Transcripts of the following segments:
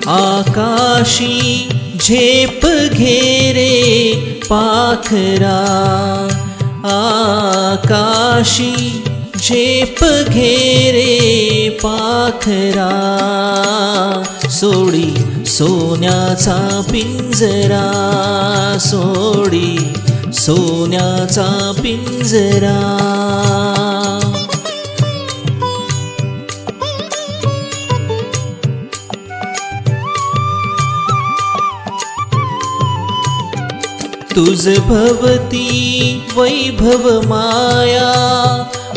आकाशी झेप घेरे पाखरा, आकाशी झेप घेरे पाखरा, सोडी सोन्याचा पिंजरा, सोडी सोन्याचा पिंजरा. तुझ भवती वैभव माया,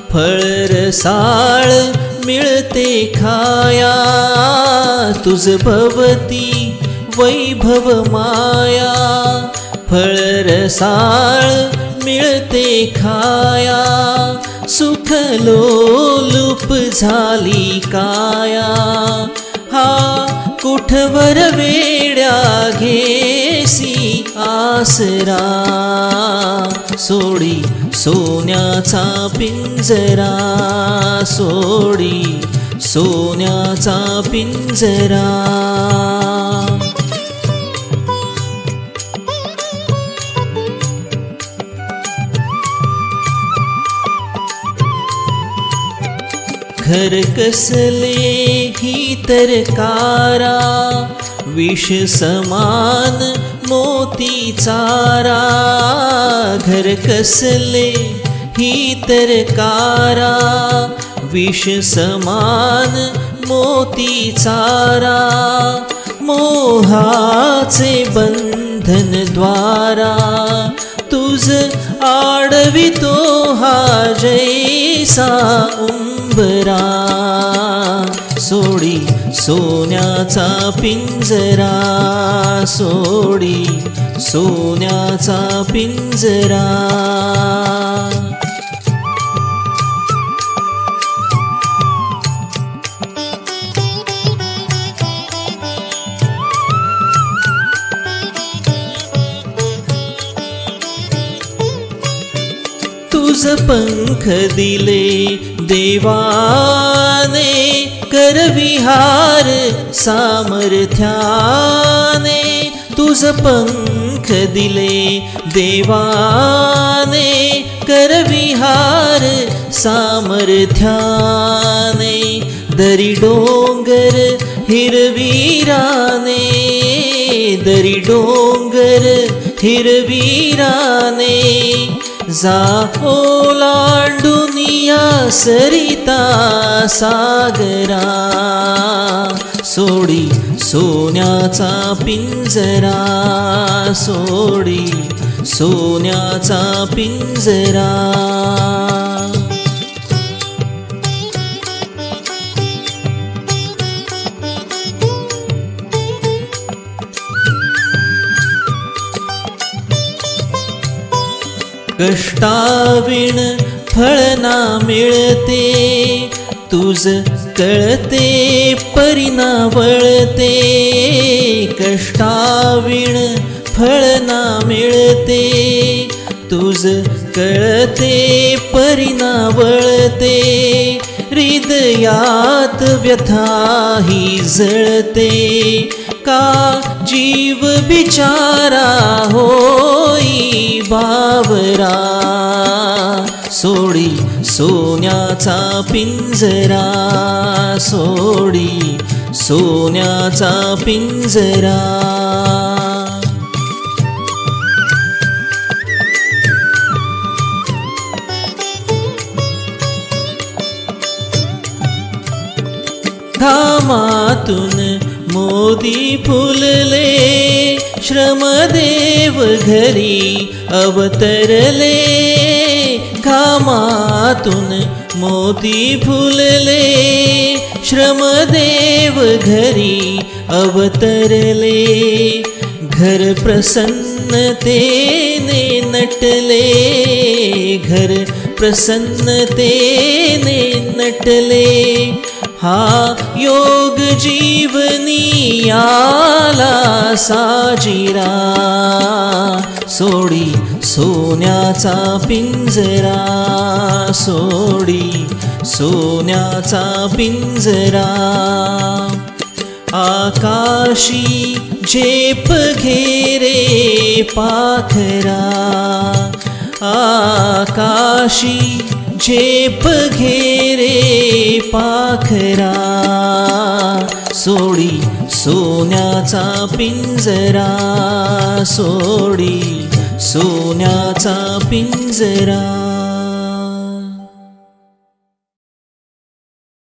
फळ रसाळ मिळते खाया. तुझ भवती वैभव माया, फळ रसाळ मिळते खाया. सुख लोलूप झाली काया, हा कुठवर वेड्या घेसी आसरा. सोडी सोन्याचा पिंजरा, सोडी सोन्याचा पिंजरा. घर कसले ही तरकारा, विष समान मोती चारा. घर कसले ही तरकारा, विष समान मोती चारा. मोहाचे बंधन द्वारा, तुझ आडवितो हा जैसा उंबरा. सोडी सोन्याचा पिंजरा, सोडी सोन्याचा पिंजरा. तुझ पंख दिले देवाने, करविहार सामर्थ्याने. तुझ पंख दिले देवाने, करविहार सामर्थ्याने. दरी डोंगर हिरवीराने, दरी डोंगर हिरवीराने. जा ओलांडुनिया सरिता सागरा. सोडी सोन्याचा पिंजरा, सोडी सोन्याचा पिंजरा. कष्टाविण फळ ना मिळते, तुझ कळते परिना वळते. कष्टाविण फळ ना मिळते, तुझ कळते परिना वळते. हृदयात व्यथा ही जळते, का जीव बिचारा होई बावरा. सोडी सोन्याचा पिंजरा, सोडी सोन्याचा पिंजरा. घामातून मोदी फुलले, श्रमदेव घरी अवतरले. घामातून मोती फुलले, श्रमदेव घरी अवतरले. घर प्रसन्नतेने नटले, घर प्रसन्नतेने नटले. हा योग जीवनी आला साजिरा. सोडी सोन्याचा पिंजरा, सोडी सोन्याचा पिंजरा. आकाशी झेप घेरे पाखरा, आकाशी झेप घेरे पाखरा, सोडी सोन्याचा पिंजरा, सोडी सोन्याचा पिंजरा.